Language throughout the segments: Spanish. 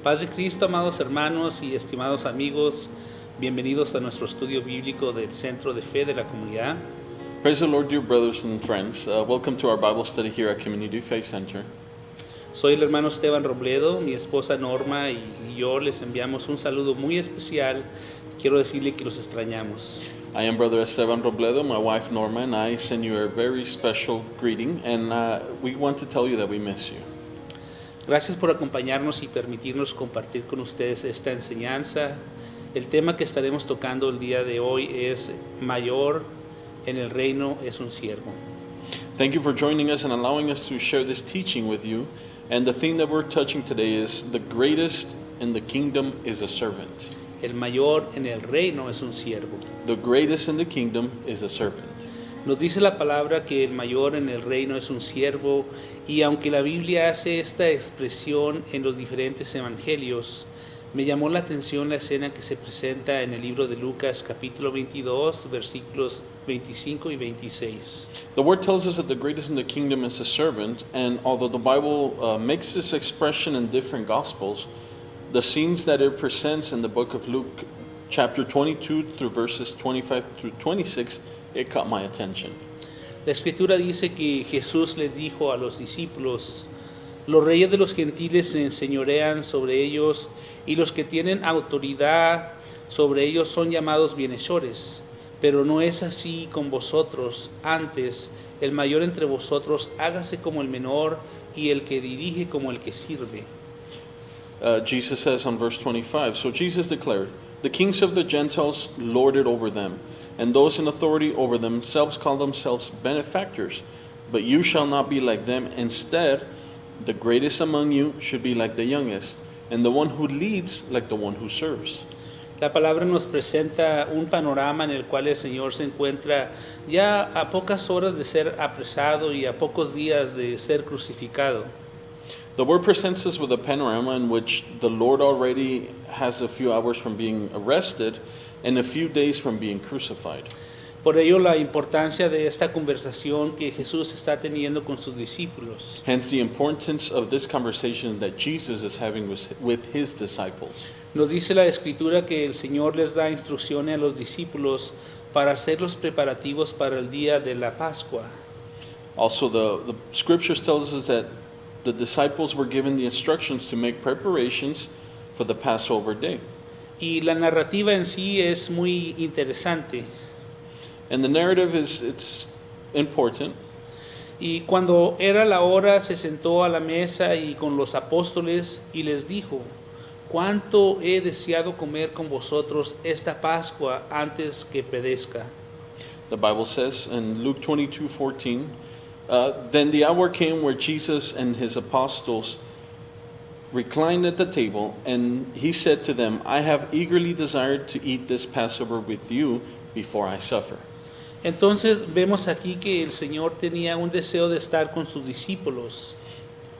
Paz de Cristo, amados hermanos y estimados amigos, bienvenidos a nuestro estudio bíblico del Centro de Fe de la Comunidad. Praise the Lord, dear brothers and friends. Welcome to our Bible study here at Community Faith Center. Soy el hermano Esteban Robledo, mi esposa Norma y yo les enviamos un saludo muy especial. Quiero decirle que los extrañamos. I am Brother Esteban Robledo, my wife Norma, and I send you a very special greeting, and we want to tell you that we miss you. Gracias por acompañarnos y permitirnos compartir con ustedes esta enseñanza. El tema que estaremos tocando el día de hoy es mayor en el reino es un siervo. Thank you for joining us and allowing us to share this teaching with you. And the thing that we're touching today is the greatest in the kingdom is a servant. El mayor en el reino es un siervo. The greatest in the kingdom is a servant. Nos dice la palabra que el mayor en el reino es un siervo, y aunque la Biblia hace esta expresión en los diferentes evangelios, me llamó la atención la escena que se presenta en el libro de Lucas capítulo 22, versículos 25 y 26. The word tells us that the greatest in the kingdom is a servant, and although the Bible makes this expression in different gospels, the scenes that it presents in the book of Luke chapter 22 through verses 25 through 26, it caught my attention. La escritura dice que Jesús le dijo a los discípulos: los reyes de los gentiles se enseñorean sobre ellos, y los que tienen autoridad sobre ellos son llamados bienhechores. Pero no es así con vosotros. Antes, el mayor entre vosotros hágase como el menor, y el que dirige como el que sirve. Jesus says on verse 25, so Jesus declared, the kings of the Gentiles lord it over them, and those in authority over themselves call themselves benefactors. But you shall not be like them. Instead, the greatest among you should be like the youngest, and the one who leads like the one who serves. La palabra nos presenta un panorama en el cual el Señor se encuentra ya a pocas horas de ser apresado y a pocos días de ser crucificado. The word presents us with a panorama in which the Lord already has a few hours from being arrested and a few days from being crucified. Por ello la importancia de esta conversación que Jesús está teniendo con sus discípulos. Hence the importance of this conversation that Jesus is having with his disciples. Nos dice la Escritura que el Señor les da instrucciones a los discípulos para hacer los preparativos para el día de la Pascua. Also, the scriptures tells us that the disciples were given the instructions to make preparations for the Passover day. Y la narrativa en sí es muy interesante. And the narrative it's important. Y cuando era la hora, se sentó a la mesa y con los apóstoles y les dijo: cuánto he deseado comer con vosotros esta Pascua antes que perezca. The Bible says in Luke 22:14, then the hour came where Jesus and his apostles reclined at the table, and he said to them, I have eagerly desired to eat this Passover with you before I suffer. Entonces vemos aquí que el Señor tenía un deseo de estar con sus discípulos,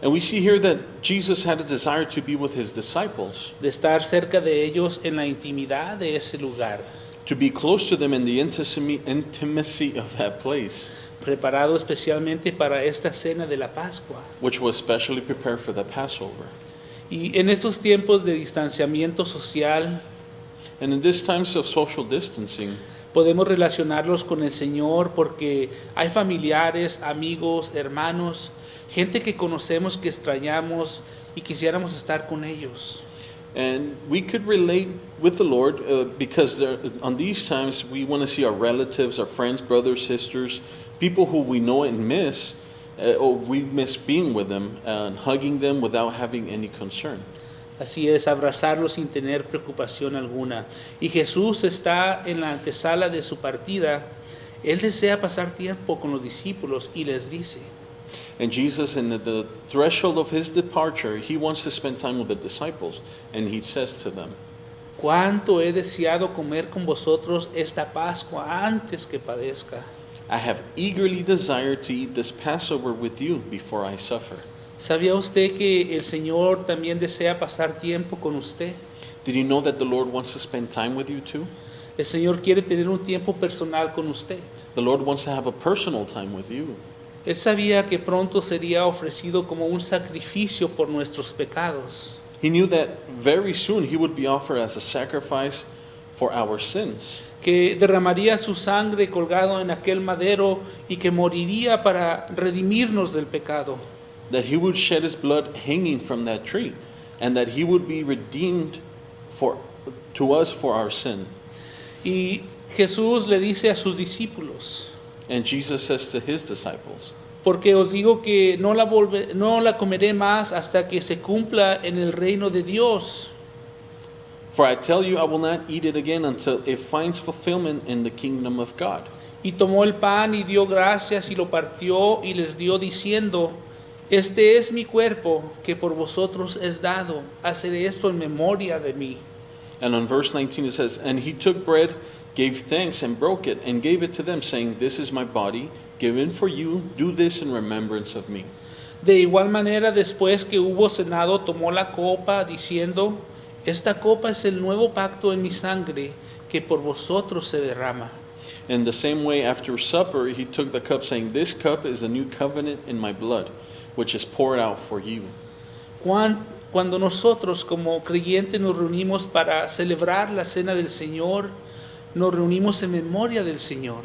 And we see here that Jesus had a desire to be with his disciples, de estar cerca de ellos en la intimidad de ese lugar, to be close to them in the intimacy of that place, preparado especialmente para esta cena de la Pascua. which was specially prepared for the Passover. Y en estos tiempos de distanciamiento social, And in these times of social distancing, podemos relacionarlos con el Señor porque hay familiares, amigos, hermanos, gente que conocemos, que extrañamos y quisiéramos estar con ellos. and we could relate with the Lord because on these times we want to see our relatives, our friends, brothers, sisters, people who we know and miss, or we miss being with them and hugging them without having any concern. Así es, abrazarlos sin tener preocupación alguna. Y Jesús está en la antesala de su partida. Él desea pasar tiempo con los discípulos y les dice: And Jesus, in the threshold of his departure, he wants to spend time with the disciples, and he says to them, cuánto he deseado comer con vosotros esta Pascua antes que padezca. I have eagerly desired to eat this Passover with you before I suffer. ¿Sabía usted que el Señor también desea pasar tiempo con usted? Did you know that the Lord wants to spend time with you too? El Señor quiere tener un tiempo personal con usted. The Lord wants to have a personal time with you. Él sabía que pronto sería ofrecido como un sacrificio por nuestros pecados. He knew that very soon he would be offered as a sacrifice for our sins, que derramaría su sangre colgado en aquel madero y que moriría para redimirnos del pecado. that he would shed his blood hanging from that tree, and that he would be redeemed to us for our sin. Y Jesús le dice a sus discípulos, And Jesus says to his disciples, porque os digo que no la comeré más hasta que se cumpla en el reino de Dios. "For I tell you, I will not eat it again until it finds fulfillment in the kingdom of God." Y tomó el pan y dio gracias y lo partió y les dio diciendo, este es mi cuerpo que por vosotros es dado, haced esto en memoria de mí. And on verse 19 it says, "And he took bread, gave thanks, and broke it, and gave it to them, saying, This is my body, given for you. Do this in remembrance of me." De igual manera, después que hubo cenado, tomó la copa, diciendo, esta copa es el nuevo pacto en mi sangre, que por vosotros se derrama. In the same way, after supper, he took the cup, saying, "This cup is the new covenant in my blood, which is poured out for you." Cuando nosotros como creyentes nos reunimos para celebrar la cena del Señor, nos reunimos en memoria del Señor.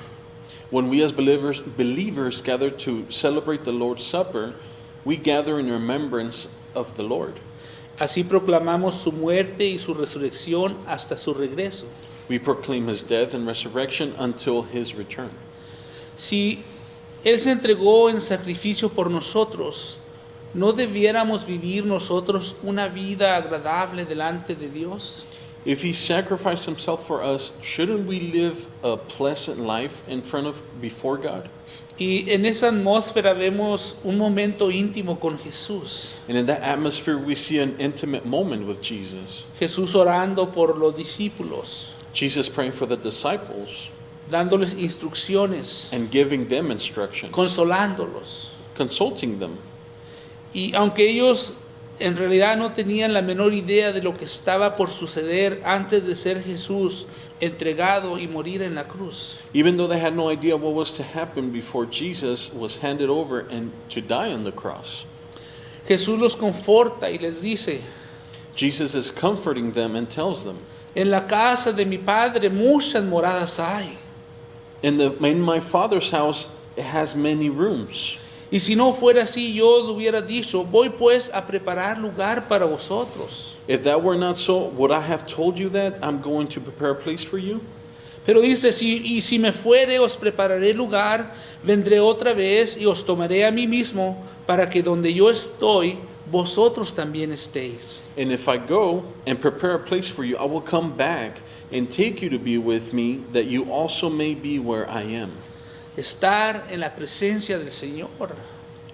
When we as believers gather to celebrate the Lord's Supper, we gather in remembrance of the Lord. Así proclamamos su muerte y su resurrección hasta su regreso. We proclaim his death and resurrection until his return. Si Él se entregó en sacrificio por nosotros, ¿no debiéramos vivir nosotros una vida agradable delante de Dios? If he sacrificed himself for us, shouldn't we live a pleasant life before God? Y en esa atmósfera vemos un momento íntimo con Jesús. And in that atmosphere, we see an intimate moment with Jesus. Jesús orando por los discípulos, Jesus praying for the disciples dándoles instrucciones, and giving them instructions, consolándolos. consulting them. Y aunque ellos en realidad no tenían la menor idea de lo que estaba por suceder antes de ser Jesús entregado y morir en la cruz, Even though they had no idea what was to happen before Jesus was handed over and to die on the cross, Jesús los conforta y les dice, Jesus is comforting them and tells them, en la casa de mi Padre muchas moradas hay. in my Father's house it has many rooms. Y si no fuera así, yo le hubiera dicho, voy pues a preparar lugar para vosotros. If that were not so, would I have told you that I'm going to prepare a place for you? Pero dice, si me fuere, os prepararé lugar, vendré otra vez y os tomaré a mí mismo, para que donde yo estoy, vosotros también estéis. And if I go and prepare a place for you, I will come back and take you to be with me, that you also may be where I am. Estar en la presencia del Señor.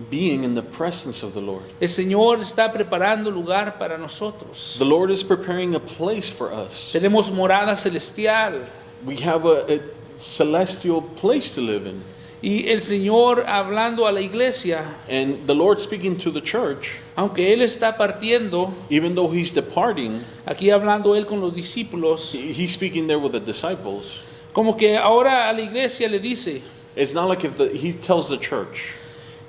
Being in the presence of the Lord. El Señor está preparando lugar para nosotros. The Lord is preparing a place for us. Tenemos morada celestial. We have a celestial place to live in. Y el Señor hablando a la iglesia, And the Lord speaking to the church, aunque Él está partiendo, even though He's departing, aquí hablando Él con los discípulos, He's speaking there with the disciples. como que ahora a la iglesia le dice, It's not like He tells the church,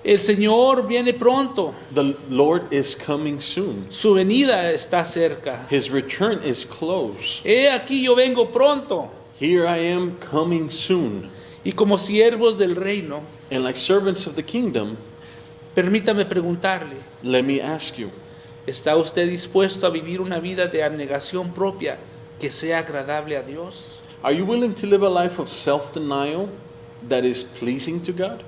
el Señor viene pronto, the Lord is coming soon. su venida está cerca. His return is close. He aquí yo vengo pronto. Here I am coming soon. Y como siervos del reino, And like servants of the kingdom, permítame preguntarle, let me ask you, ¿está usted dispuesto a vivir una vida de abnegación propia que sea agradable a Dios? are you willing to live a life of self-denial that is pleasing to God?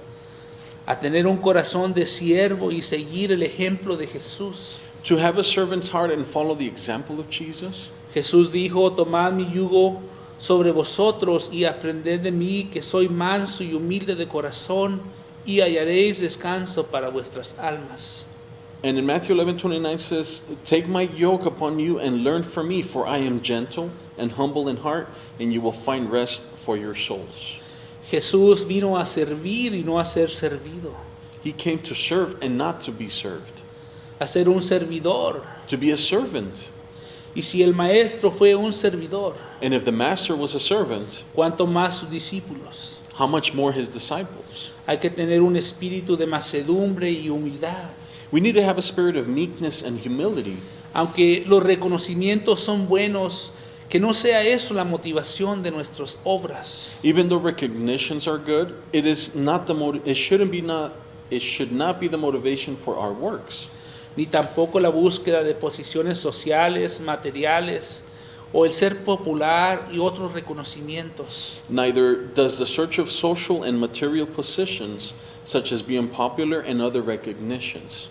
A tener un corazón de siervo y seguir el ejemplo de Jesús. To have a servant's heart and follow the example of Jesus? Jesús dijo, tomad mi yugo sobre vosotros y aprended de mí, que soy manso y humilde de corazón, y hallaréis descanso para vuestras almas. And in Matthew 11:29 says, "Take my yoke upon you and learn from me, for I am gentle and humble in heart, and you will find rest for your souls." Jesús vino a servir y no a ser servido, He came to serve and not to be served, a ser un servidor. to be a servant. Y si el maestro fue un servidor, And if the master was a servant, ¿cuánto más sus discípulos? how much more his disciples? Hay que tener un espíritu de mansedumbre y humildad, We need to have a spirit of meekness and humility, Aunque los reconocimientos son buenos, que no sea eso la motivación de nuestras obras. Even though recognitions are good, it should not be the motivation for our works. Ni tampoco la búsqueda de posiciones sociales, materiales, o el ser popular y otros reconocimientos. Neither does the search of social and material positions, such as being popular and other recognitions.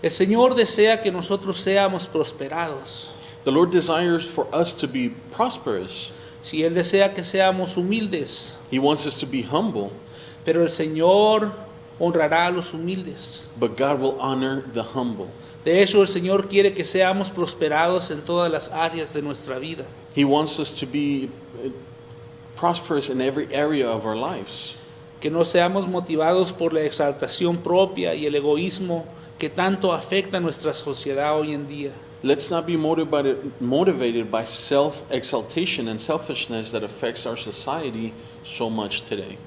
El Señor desea que nosotros seamos prosperados. The Lord desires for us to be prosperous. Si Él desea que seamos humildes, He wants us to be humble, pero el Señor honrará a los humildes. but God will honor the humble. De hecho, el Señor quiere que seamos prosperados en todas las áreas de nuestra vida. He wants us to be prosperous in every area of our lives. Que no seamos motivados por la exaltación propia y el egoísmo que tanto afecta a nuestra sociedad hoy en día. Let's not be motivated by self-exaltation and selfishness that affects our society so much today.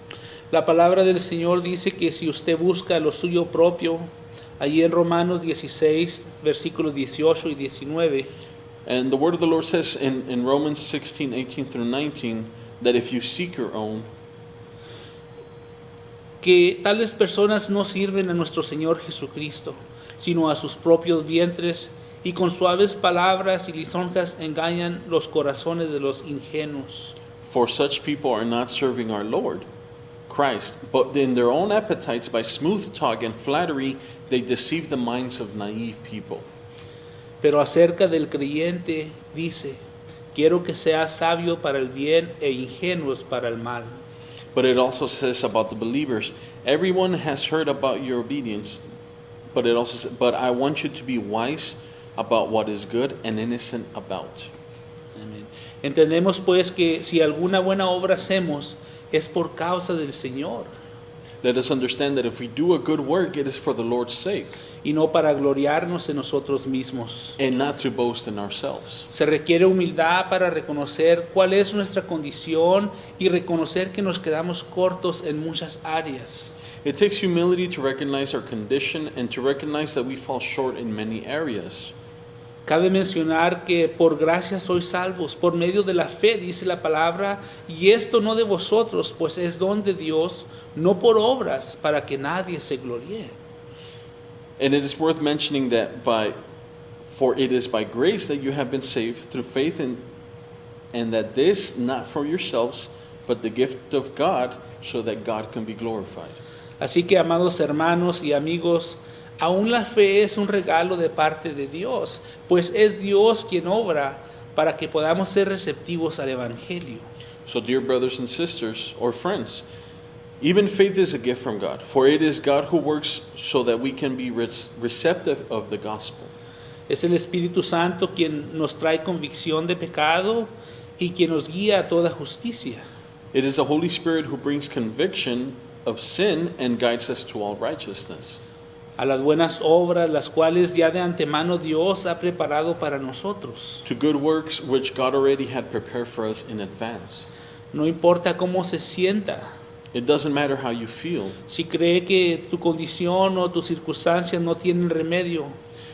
La palabra del Señor dice que si usted busca lo suyo propio, allí en Romanos 16, versículos 18 y 19, And the word of the Lord says in Romans 16, 18 through 19, that if you seek your own, que tales personas no sirven a nuestro Señor Jesucristo, sino a sus propios vientres, y con suaves palabras y lisonjas engañan los corazones de los ingenuos. for such people are not serving our Lord, Christ, but in their own appetites by smooth talk and flattery, they deceive the minds of naive people. Pero acerca del creyente dice, quiero que seas sabio para el bien e ingenuos para el mal. But it also says about the believers, everyone has heard about your obedience, but it also says, but I want you to be wise about what is good and innocent about. Amén. Entendemos pues que si alguna buena obra hacemos es por causa del Señor Let us understand that if we do a good work, it is for the Lord's sake y no para gloriarnos en nosotros mismos. and not to boast in ourselves. Se requiere humildad para reconocer cuál es nuestra condición y reconocer que nos quedamos cortos en muchas áreas. It takes humility to recognize our condition and to recognize that we fall short in many areas. Cabe mencionar que por gracia sois salvos, por medio de la fe, dice la palabra, y esto no de vosotros, pues es don de Dios, no por obras, para que nadie se gloríe. And it is worth mentioning that for it is by grace that you have been saved through faith, and that this not for yourselves, but the gift of God, so that God can be glorified. Así que, amados hermanos y amigos, aún la fe es un regalo de parte de Dios, pues es Dios quien obra para que podamos ser receptivos al Evangelio. So, dear brothers and sisters, or friends, even faith is a gift from God, for it is God who works so that we can be receptive of the gospel. Es el Espíritu Santo quien nos trae convicción de pecado y quien nos guía a toda justicia. It is the Holy Spirit who brings conviction of sin and guides us to all righteousness. A las buenas obras, las cuales ya de antemano Dios ha preparado para nosotros. To good works which God already had prepared for us in advance. No importa cómo se sienta, It doesn't matter how you feel. si cree que tu condición o tus circunstancias no tienen remedio,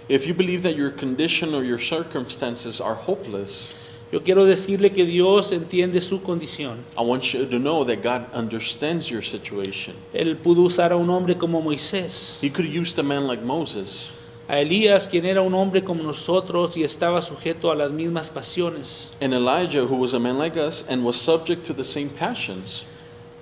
If you believe that your condition or your circumstances are hopeless, yo quiero decirle que Dios entiende su condición. I want you to know that God understands your situation. Él pudo usar a un hombre como Moisés, He could have used a man like Moses, a Elías, quien era un hombre como nosotros y estaba sujeto a las mismas pasiones, and Elijah, who was a man like us and was subject to the same passions.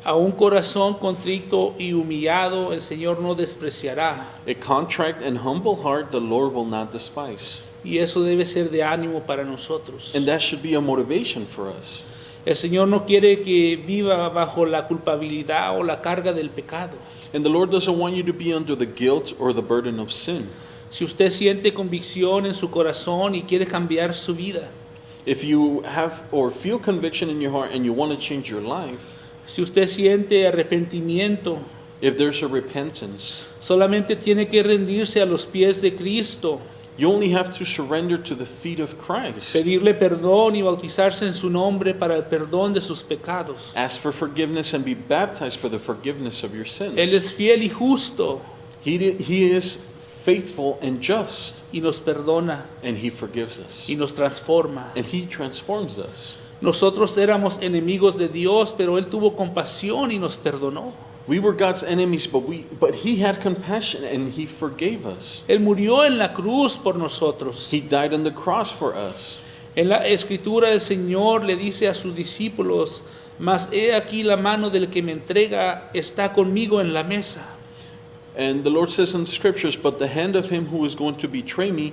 a un corazón contrito y humillado el Señor no despreciará, A contrite and humble heart the Lord will not despise. y eso debe ser de ánimo para nosotros. And that should be a motivation for us. El Señor no quiere que viva bajo la culpabilidad o la carga del pecado. And the Lord doesn't want you to be under the guilt or the burden of sin. Si usted siente convicción en su corazón y quiere cambiar su vida, If you have or feel conviction in your heart and you want to change your life, si usted siente arrepentimiento, if there's a repentance, solamente tiene que rendirse a los pies de Cristo, you only have to surrender to the feet of Christ. pedirle perdón y bautizarse en su nombre para el perdón de sus pecados. Ask for forgiveness and be baptized for the forgiveness of your sins. Él es fiel y justo He is faithful and just, y nos perdona and He forgives us, y nos transforma. and He transforms us. Nosotros éramos enemigos de Dios, pero Él tuvo compasión y nos perdonó. We were God's enemies, but He had compassion and He forgave us. Él murió en la cruz por nosotros. He died on the cross for us. En la escritura el Señor le dice a sus discípulos, mas he aquí la mano del que me entrega está conmigo en la mesa. And the Lord says in the scriptures, but the hand of him who is going to betray me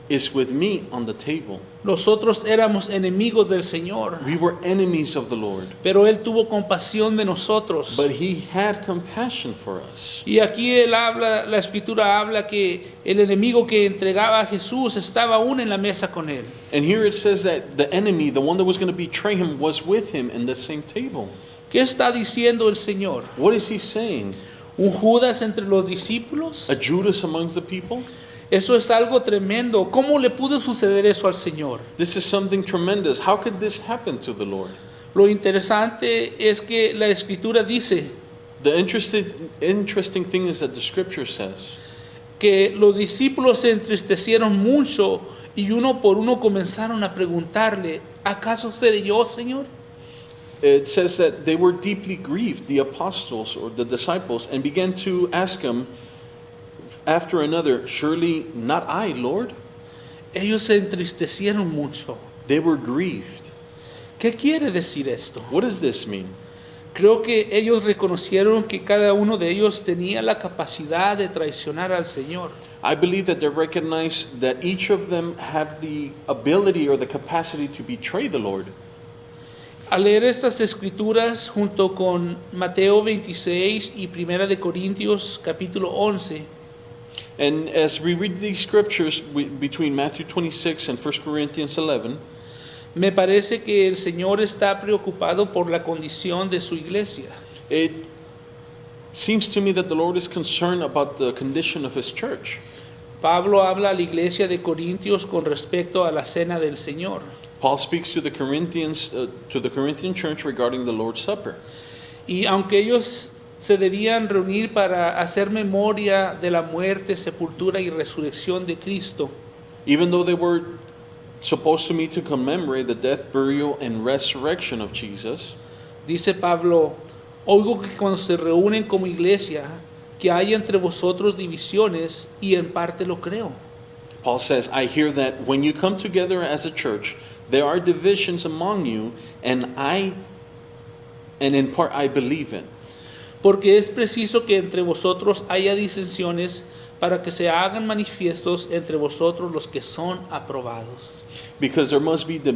is with me on the table. Nosotros éramos enemigos del Señor, We were enemies of the Lord, pero Él tuvo compasión de nosotros. but He had compassion for us. Y aquí la escritura habla que el enemigo que entregaba a Jesús estaba aún en la mesa con Él. And here it says that the enemy, the one that was going to betray him, was with him in the same table. ¿Qué está diciendo el Señor? What is He saying? ¿Un Judas entre los discípulos? A Judas amongst the people? Eso es algo tremendo. ¿Cómo le pudo suceder eso al Señor? This is something tremendous. How could this happen to the Lord? Lo interesante es que la escritura dice The interesting thing is that the scripture says que los discípulos se entristecieron mucho y uno por uno comenzaron a preguntarle, ¿acaso seré yo, Señor? it says that they were deeply grieved, the apostles or the disciples, and began to ask him after another, surely not I, Lord? Ellos se entristecieron mucho. They were grieved. ¿Qué quiere decir esto? What does this mean? Creo que ellos reconocieron que cada uno de ellos tenía la capacidad de traicionar al Señor. I believe that they recognize that each of them had the ability or the capacity to betray the Lord. Al leer estas escrituras junto con Mateo 26 y Primera de Corintios capítulo 11, And as we read these scriptures between Matthew 26 and 1 Corinthians 11, me parece que el Señor está preocupado por la condición de su iglesia. it seems to me that the Lord is concerned about the condition of His church. Pablo habla a la iglesia de Corintios con respecto a la cena del Señor. Paul speaks to the Corinthians, to the Corinthian church regarding the Lord's Supper. Y aunque ellos se debían reunir para hacer memoria de la muerte, sepultura y resurrección de Cristo, Even though they were supposed to meet to commemorate the death, burial, and resurrection of Jesus, dice Pablo, oigo que cuando se reúnen como iglesia, que hay entre vosotros divisiones y en parte lo creo. Paul says, I hear that when you come together as a church, there are divisions among you, and in part I believe it. Porque es preciso que entre vosotros haya disensiones para que se hagan manifiestos entre vosotros los que son aprobados. Because there must be the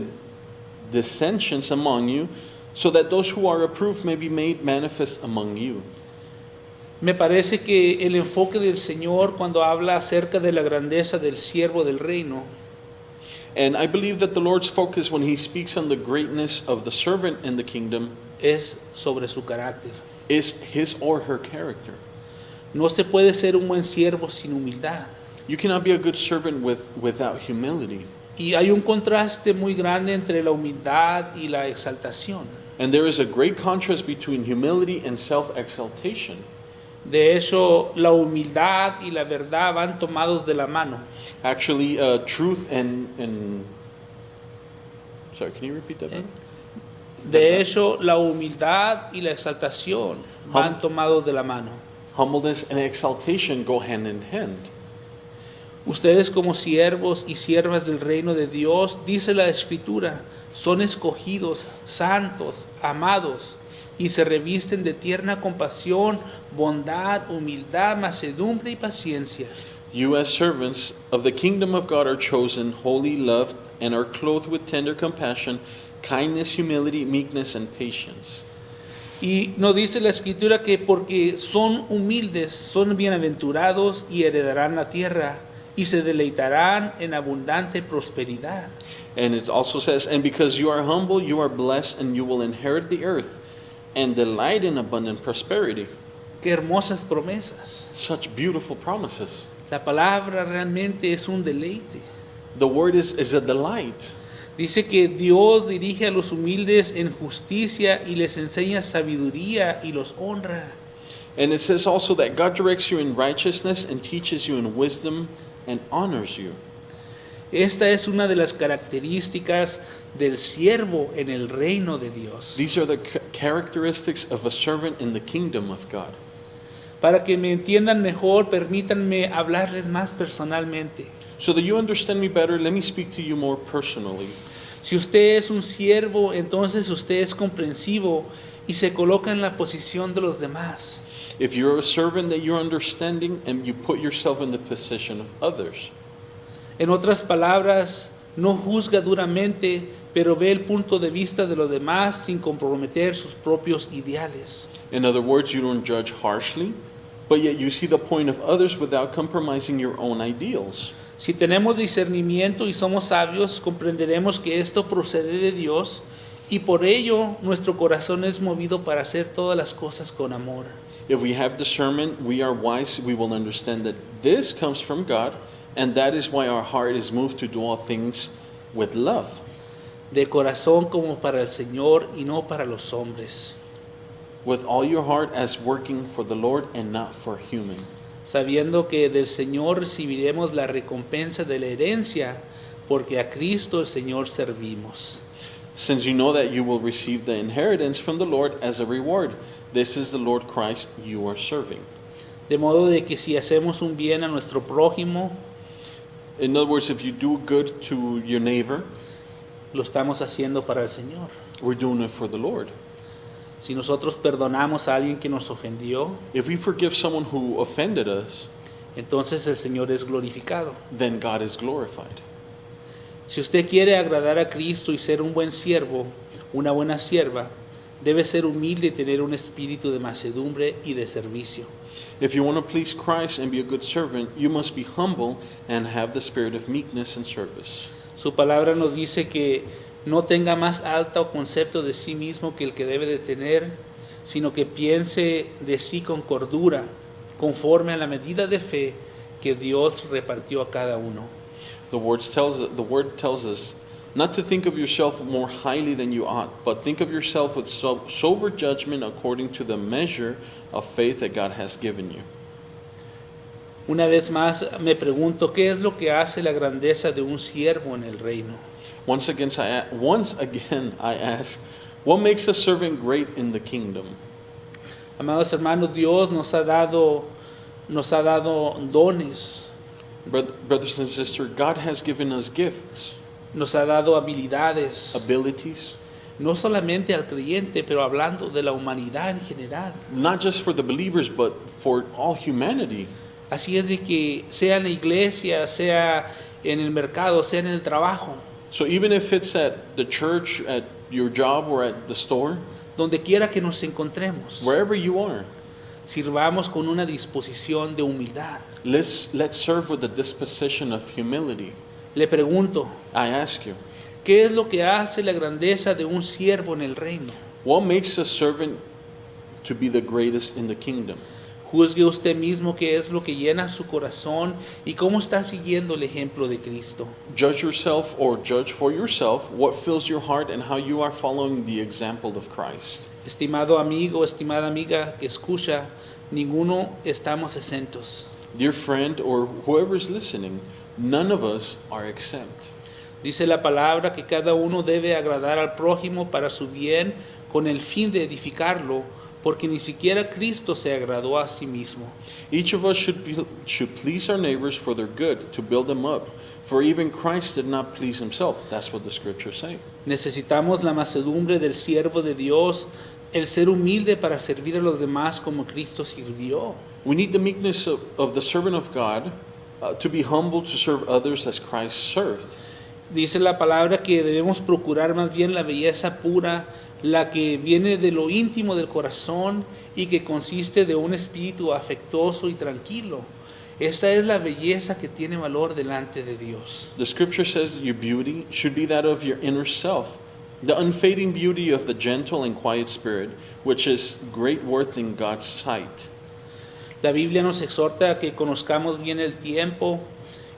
dissensions among you, so that those who are approved may be made manifest among you. Me parece que el enfoque del Señor cuando habla acerca de la grandeza del siervo del reino And I believe that the Lord's focus when He speaks on the greatness of the servant in the kingdom es sobre su carácter. is his or her character. No se puede ser un buen siervo sin humildad. You cannot be a good servant without humility. Y hay un contraste muy grande entre la humildad y la exaltación. And there is a great contrast between humility and self-exaltation. De hecho, la humildad y la verdad van tomados de la mano. Actually, truth and sorry, can you repeat that? brother? De hecho, la humildad y la exaltación van tomados de la mano. Humbleness and exaltation go hand in hand. Ustedes como siervos y siervas del reino de Dios, dice la Escritura, son escogidos, santos, amados, y se revisten de tierna compasión, bondad, humildad, mansedumbre y paciencia. You as servants of the kingdom of God are chosen, holy, loved, and are clothed with tender compassion, kindness, humility, meekness, and patience. Y nos dice la Escritura que porque son humildes, son bienaventurados y heredarán la tierra y se deleitarán en abundante prosperidad. And it also says, and because you are humble, you are blessed, and you will inherit the earth and delight in abundant prosperity. Qué hermosas promesas. Such beautiful promises. La palabra realmente es un deleite. The word is a delight. Dice que Dios dirige a los humildes en justicia y les enseña sabiduría y los honra. And it says also that God directs you in righteousness and teaches you in wisdom and honors you. Esta es una de las características del siervo en el reino de Dios. These are the characteristics of a servant in the kingdom of God. Para que me entiendan mejor, permítanme hablarles más personalmente. So that you understand me better, let me speak to you more personally. Si usted es un siervo, entonces usted es comprensivo y se coloca en la posición de los demás. If you're a servant, that you're understanding and you put yourself in the position of others. En otras palabras, no juzga duramente, pero ve el punto de vista de los demás sin comprometer sus propios ideales. In other words, you don't judge harshly, but yet you see the point of others without compromising your own ideals. Si tenemos discernimiento y somos sabios, comprenderemos que esto procede de Dios y por ello nuestro corazón es movido para hacer todas las cosas con amor. If we have discernment, we are wise, we will understand that this comes from God, and that is why our heart is moved to do all things with love. De corazón como para el Señor y no para los hombres, With all your heart as working for the Lord and not for human. sabiendo que del Señor recibiremos la recompensa de la herencia, porque a Cristo el Señor servimos. Since you know that you will receive the inheritance from the Lord as a reward. This is the Lord Christ you are serving. De modo de que si hacemos un bien a nuestro prójimo, In other words, if you do good to your neighbor, lo estamos haciendo para el Señor. we're doing it for the Lord. Si nosotros perdonamos a alguien que nos ofendió, If we forgive someone who offended us, entonces el Señor es glorificado. then God is glorified. Si usted quiere agradar a Cristo y ser un buen siervo, una buena sierva, debe ser humilde y tener un espíritu de mansedumbre y de servicio. If you want to please Christ and be a good servant, you must be humble and have the spirit of meekness and service. Su palabra nos dice que no tenga más alto concepto de sí mismo que el que debe de tener, sino que piense de sí con cordura, conforme a la medida de fe que Dios repartió a cada uno. The word tells us not to think of yourself more highly than you ought, but think of yourself with sober judgment according to the measure of faith that God has given you. Una vez más me pregunto, ¿qué es lo que hace la grandeza de un siervo en el reino? Once again, I ask, what makes a servant great in the kingdom? Amados hermanos, Dios nos ha dado dones, Brothers and sisters, God has given us gifts, nos ha dado habilidades, abilities, no solamente al creyente, pero hablando de la humanidad en general. not just for the believers, but for all humanity. Así es de que sea en la iglesia, sea en el mercado, sea en el trabajo, So even if it's at the church, at your job, or at the store, donde quiera que nos encontremos, wherever you are, sirvamos con una disposición de humildad. let's serve with the disposition of humility. Le pregunto, I ask you, ¿qué es lo que hace la grandeza de un siervo en el reino? what makes a servant to be the greatest in the kingdom? Juzgue usted mismo qué es lo que llena su corazón y cómo está siguiendo el ejemplo de Cristo. Judge yourself or judge for yourself what fills your heart and how you are following the example of Christ. Estimado amigo, estimada amiga que escucha, ninguno estamos exentos. Dear friend or whoever is listening, none of us are exempt. Dice la palabra que cada uno debe agradar al prójimo para su bien con el fin de edificarlo, porque ni siquiera Cristo se agradó a sí mismo. Each of us should please our neighbors for their good, to build them up. For even Christ did not please himself. That's what the scriptures say. Necesitamos la mansedumbre del siervo de Dios, el ser humilde para servir a los demás como Cristo sirvió. We need the meekness of the servant of God to be humble to serve others as Christ served. Dice la palabra que debemos procurar más bien la belleza pura, la que viene de lo íntimo del corazón y que consiste de un espíritu afectuoso y tranquilo. Esta es la belleza que tiene valor delante de Dios. The scripture says that your beauty should be that of your inner self, the unfading beauty of the gentle and quiet spirit, which is great worth in God's sight. La Biblia nos exhorta a que conozcamos bien el tiempo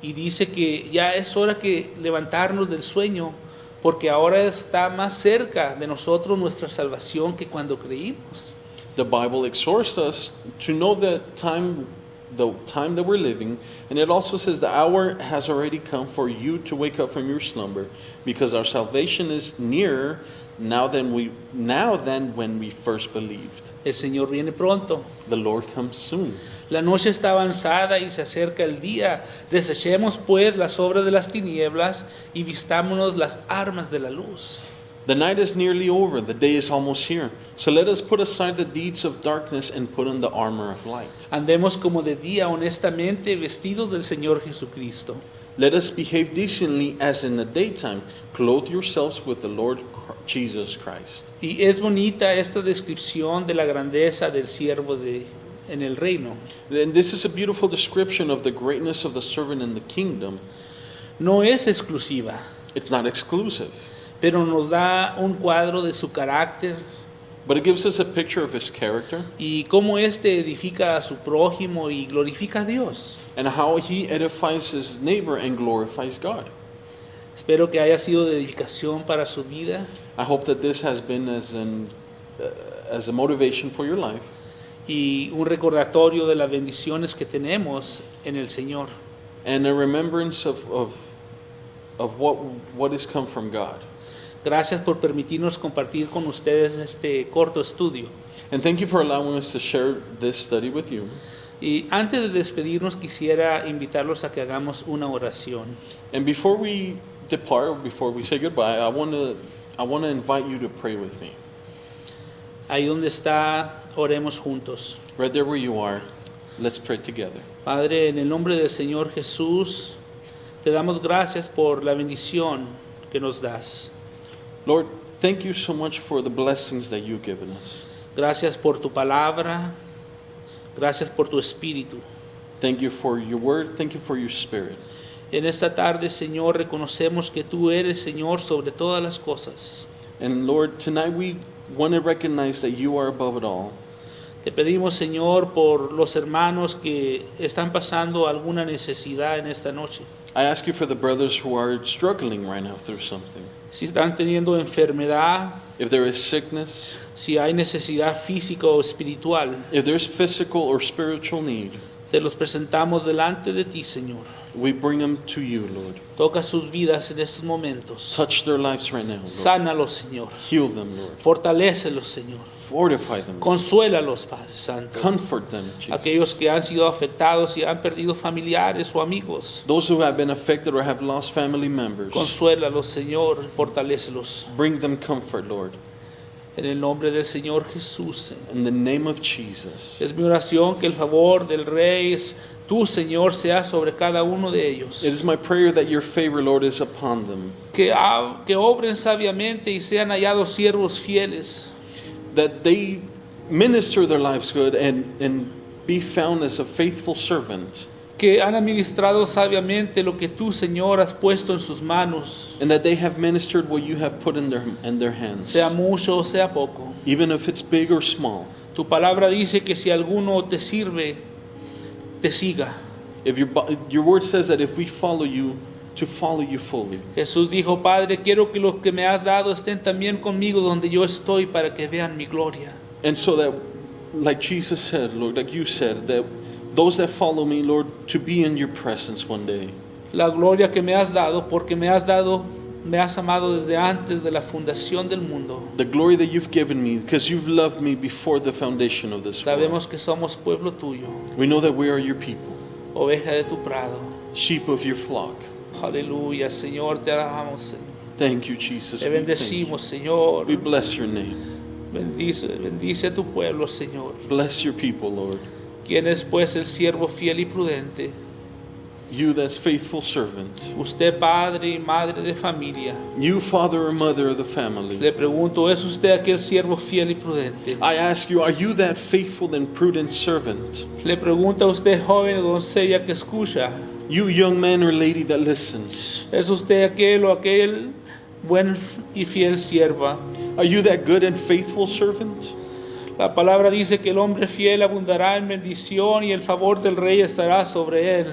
y dice que ya es hora que levantarnos del sueño, porque ahora está más cerca de nosotros nuestra salvación que cuando creímos. The Bible exhorts us to know the time that we're living, and it also says the hour has already come for you to wake up from your slumber, because our salvation is nearer now than when we first believed. El Señor viene pronto. The Lord comes soon. La noche está avanzada y se acerca el día. Desechemos pues las obras de las tinieblas y vistámonos las armas de la luz. The night is nearly over, the day is almost here. So let us put aside the deeds of darkness and put on the armor of light. Andemos como de día honestamente vestidos del Señor Jesucristo. Let us behave decently as in the daytime. Clothe yourselves with the Lord Jesus Christ. Y es bonita esta descripción de la grandeza del siervo en el reino. And this is a beautiful description of the greatness of the servant in the kingdom. No es exclusiva, It's not exclusive, pero nos da un cuadro de su carácter but it gives us a picture of his character y cómo éste edifica a su prójimo y glorifica a Dios. and how he edifies his neighbor and glorifies God. Espero que haya sido de edificación para su vida I hope that this has been as a motivation for your life y un recordatorio de las bendiciones que tenemos en el Señor. and a remembrance of what has come from God. Gracias por permitirnos compartir con ustedes este corto estudio. And thank you for allowing us to share this study with you. Y antes de despedirnos quisiera invitarlos a que hagamos una oración. And before we depart, before we say goodbye, I want to invite you to pray with me. Ahí donde está, oremos juntos. Right there where you are, let's pray together. Padre, en el nombre del Señor Jesús, te damos gracias por la bendición que nos das. Lord, thank you so much for the blessings that you've given us. Gracias por tu palabra, gracias por tu espíritu. Thank you for your word. Thank you for your spirit. En esta tarde, Señor, reconocemos que tú eres, Señor, sobre todas las cosas. And Lord, tonight we want to recognize that you are above it all. Te pedimos, Señor, por los hermanos que están pasando alguna necesidad en esta noche. I ask you for the brothers who are struggling right now through something. Si están teniendo enfermedad, If there is sickness, si hay necesidad física o espiritual, if there's physical or spiritual need, te los presentamos delante de ti, Señor. we bring them to you, Lord. Toca sus vidas en estos momentos. Touch their lives right now, Lord. Sánalos, Señor. Heal them, Lord. Fortalécelos, Señor. Fortify them. Consuélalos, Padre Santo. Comfort them, Jesus. Aquellos que han sido afectados y han perdido familiares o amigos. Those who have been affected or have lost family members, Consuélalos, Señor. Fortalécelos. bring them comfort, Lord. En el nombre del Señor Jesús, Señor. In the name of Jesus. Es mi oración que el favor del Rey, tú, Señor, sea sobre cada uno de ellos. It is my prayer that your favor, Lord, is upon them, Que obren sabiamente y sean hallados siervos fieles. that they minister their lives good and be found as a faithful servant, Que han administrado sabiamente lo que tú, Señor, has puesto en sus manos. and that they have ministered what you have put in their hands, Sea mucho o sea poco. even if it's big or small. Tu palabra dice que si alguno te sirve, te siga. If your word says that if we follow you, to follow you fully. Jesús dijo, Padre, quiero que los que me has dado estén también conmigo donde yo estoy para que vean mi gloria. And so that, like Jesus said, Lord, like you said, that those that follow me, Lord, to be in your presence one day. La gloria que me has dado, porque me has amado desde antes de la fundación del mundo. The glory that you've given me, because you've loved me before the foundation of this world. Sabemos que somos pueblo tuyo, We know that we are your people, oveja de tu prado. sheep of your flock. Aleluya, Señor, te alabamos, Señor. Thank you, Jesus. Te We thank bendecimos, you. Señor. We bless your name. Bendice a tu pueblo, Señor. Bless your people, Lord. ¿Quién es pues el siervo fiel y prudente? You that's faithful servant. Usted, padre y madre de familia. You, father or mother of the family. Le pregunto, ¿es usted aquel siervo fiel y prudente? I ask you, are you that faithful and prudent servant? Le pregunta a usted, joven o doncella que escucha. You, young man or lady that listens. ¿Es usted aquel buen y fiel sierva? Are you that good and faithful servant? La palabra dice que el hombre fiel abundará en bendición y el favor del rey estará sobre él.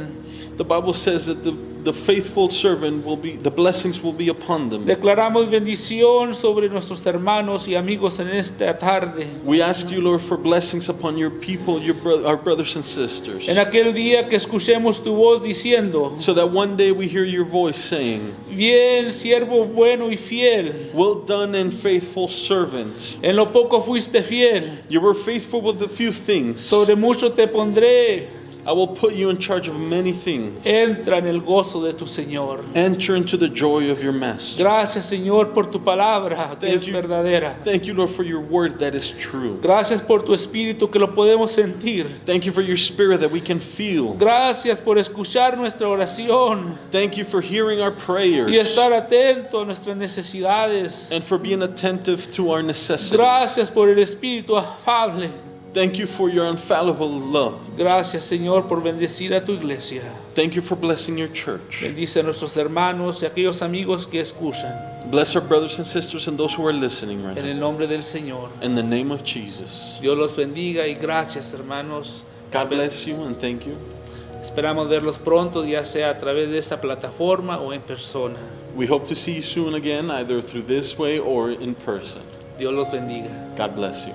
The Bible says that the the faithful servant will be, the blessings will be upon them. Declaramos bendición sobre nuestros hermanos y amigos en esta tarde. We ask you, Lord, for blessings upon your people, our brothers and sisters. En aquel día que escuchemos tu voz diciendo, So that one day we hear your voice saying, bien, siervo bueno y fiel, well done and faithful servant. en lo poco fuiste fiel, You were faithful with a few things. sobre mucho te pondré. I will put you in charge of many things. Entra en el gozo de tu Señor. Enter into the joy of your master. Gracias, Señor, por tu palabra que Thank es you. verdadera. Thank you, Lord, for your word that is true. Gracias por tu espíritu que lo podemos sentir. Thank you for your spirit that we can feel. Gracias por escuchar nuestra oración Thank you for hearing our y prayers estar atento a nuestras necesidades. and for being attentive to our necessities. Gracias por el espíritu afable. Thank you for your infallible love. Gracias, Señor, por bendecir a tu iglesia. Thank you for blessing your church. Bendice a nuestros hermanos y a aquellos amigos que escuchan. Bless our brothers and sisters and those who are listening right En now. el nombre del Señor. In the name of Jesus. Dios los bendiga y gracias, hermanos. God bless you and thank you. Esperamos verlos pronto, ya sea a través de esta plataforma o en persona. We hope to see you soon again, either through this way or in person. Dios los bendiga. God bless you.